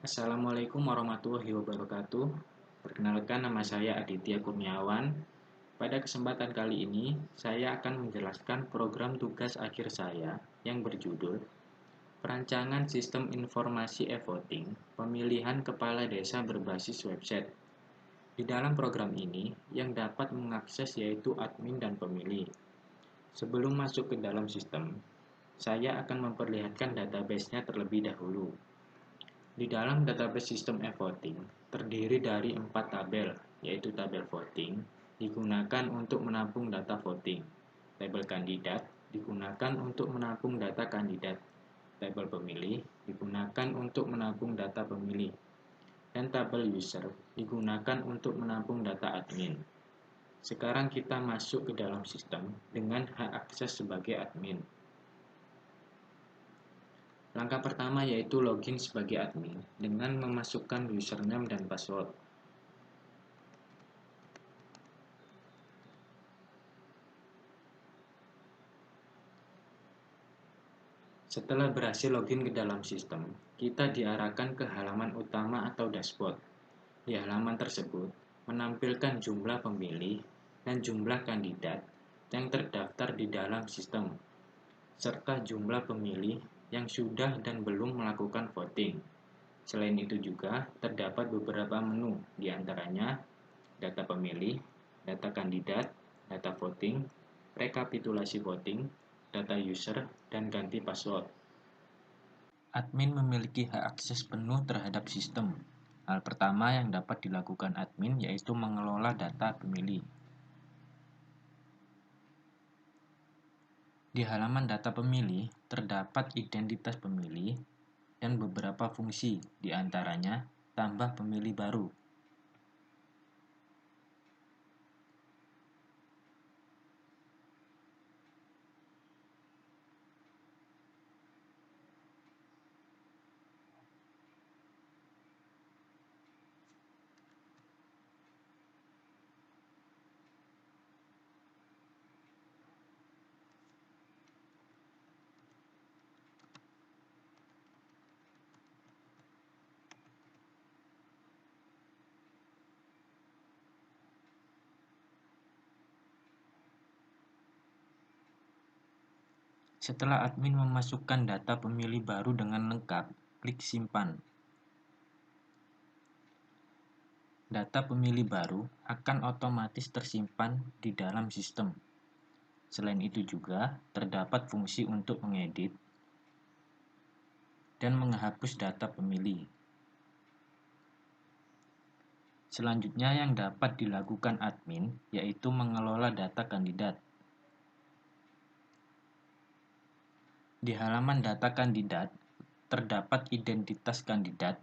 Assalamualaikum warahmatullahi wabarakatuh. Perkenalkan, nama saya Aditya Kurniawan. Pada kesempatan kali ini, saya akan menjelaskan program tugas akhir saya yang berjudul Perancangan Sistem Informasi E-Voting, Pemilihan Kepala Desa Berbasis Website. Di dalam program ini, yang dapat mengakses yaitu admin dan pemilih. Sebelum masuk ke dalam sistem, saya akan memperlihatkan database-nya terlebih dahulu. Di dalam database sistem e-voting, terdiri dari 4 tabel, yaitu tabel voting, digunakan untuk menampung data voting. Tabel kandidat digunakan untuk menampung data kandidat. Tabel pemilih digunakan untuk menampung data pemilih. Dan tabel user digunakan untuk menampung data admin. Sekarang kita masuk ke dalam sistem dengan hak akses sebagai admin. Langkah pertama yaitu login sebagai admin dengan memasukkan username dan password. Setelah berhasil login ke dalam sistem, kita diarahkan ke halaman utama atau dashboard. Di halaman tersebut, menampilkan jumlah pemilih dan jumlah kandidat yang terdaftar di dalam sistem, serta jumlah pemilih yang sudah dan belum melakukan voting. Selain itu juga terdapat beberapa menu, diantaranya data pemilih, data kandidat, data voting, rekapitulasi voting, data user, dan ganti password. Admin memiliki hak akses penuh terhadap sistem. Hal pertama yang dapat dilakukan admin yaitu mengelola data pemilih. Di halaman data pemilih, terdapat identitas pemilih dan beberapa fungsi, diantaranya tambah pemilih baru. Setelah admin memasukkan data pemilih baru dengan lengkap, klik simpan. Data pemilih baru akan otomatis tersimpan di dalam sistem. Selain itu juga terdapat fungsi untuk mengedit dan menghapus data pemilih. Selanjutnya yang dapat dilakukan admin yaitu mengelola data kandidat. Di halaman data kandidat terdapat identitas kandidat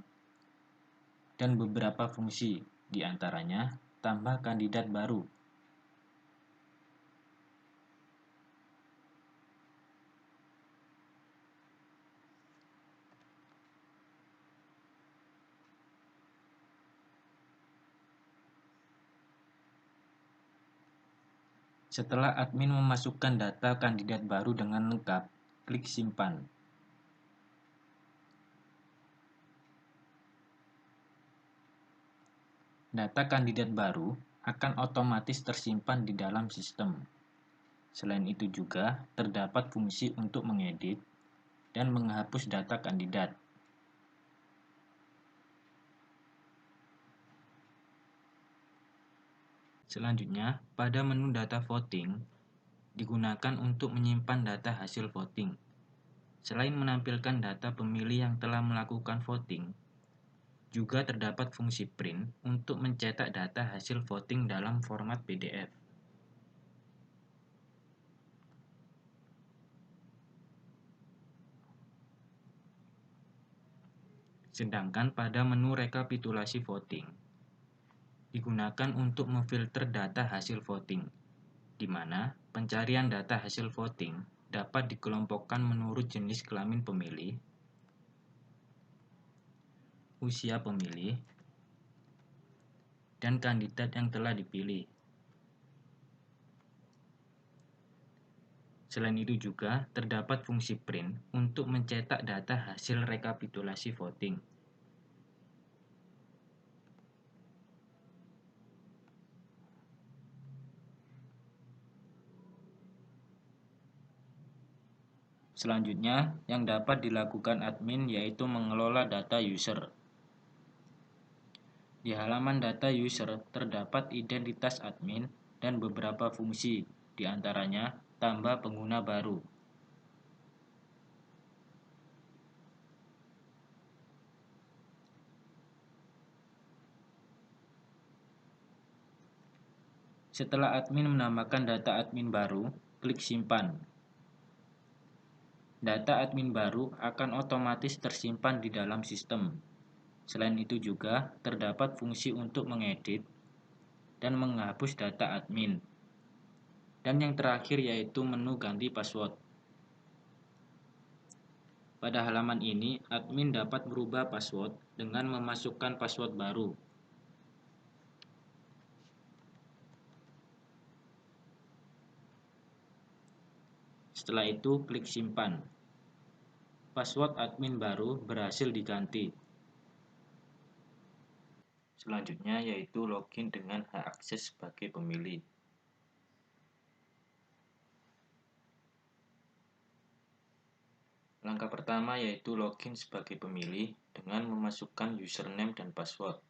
dan beberapa fungsi, diantaranya tambah kandidat baru. Setelah admin memasukkan data kandidat baru dengan lengkap, klik simpan. Data kandidat baru akan otomatis tersimpan di dalam sistem. Selain itu juga terdapat fungsi untuk mengedit dan menghapus data kandidat. Selanjutnya, pada menu data voting digunakan untuk menyimpan data hasil voting. Selain menampilkan data pemilih yang telah melakukan voting, juga terdapat fungsi print untuk mencetak data hasil voting dalam format PDF. Sedangkan pada menu rekapitulasi voting, digunakan untuk memfilter data hasil voting, di mana pencarian data hasil voting dapat dikelompokkan menurut jenis kelamin pemilih, usia pemilih, dan kandidat yang telah dipilih. Selain itu juga terdapat fungsi print untuk mencetak data hasil rekapitulasi voting. Selanjutnya, yang dapat dilakukan admin yaitu mengelola data user. Di halaman data user terdapat identitas admin dan beberapa fungsi, di antaranya tambah pengguna baru. Setelah admin menambahkan data admin baru, klik simpan. Data admin baru akan otomatis tersimpan di dalam sistem. Selain itu juga terdapat fungsi untuk mengedit dan menghapus data admin. Dan yang terakhir yaitu menu ganti password. Pada halaman ini, admin dapat merubah password dengan memasukkan password baru. Setelah itu, klik simpan. Password admin baru berhasil diganti. Selanjutnya yaitu login dengan hak akses sebagai pemilih. Langkah pertama yaitu login sebagai pemilih dengan memasukkan username dan password.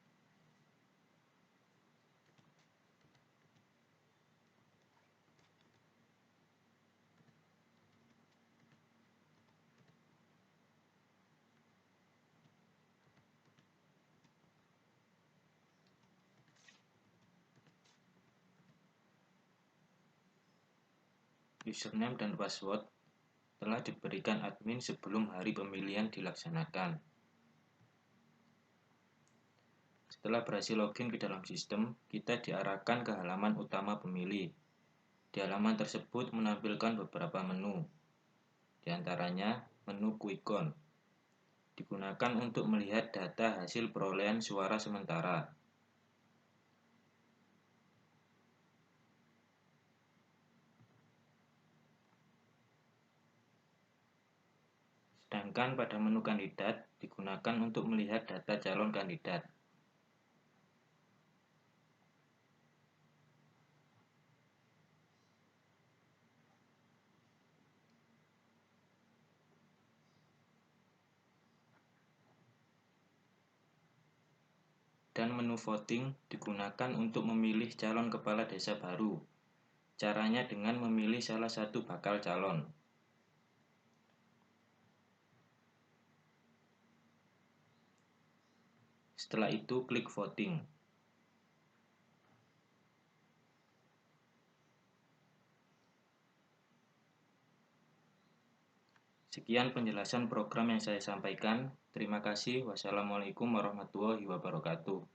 Username dan password telah diberikan admin sebelum hari pemilihan dilaksanakan. Setelah berhasil login ke dalam sistem, kita diarahkan ke halaman utama pemilih. Di halaman tersebut menampilkan beberapa menu, di antaranya menu Quick Count, digunakan untuk melihat data hasil perolehan suara sementara. Sedangkan pada menu kandidat digunakan untuk melihat data calon kandidat. Dan menu voting digunakan untuk memilih calon kepala desa baru. Caranya dengan memilih salah satu bakal calon. Setelah itu klik voting. Sekian penjelasan program yang saya sampaikan. Terima kasih. Wassalamualaikum warahmatullahi wabarakatuh.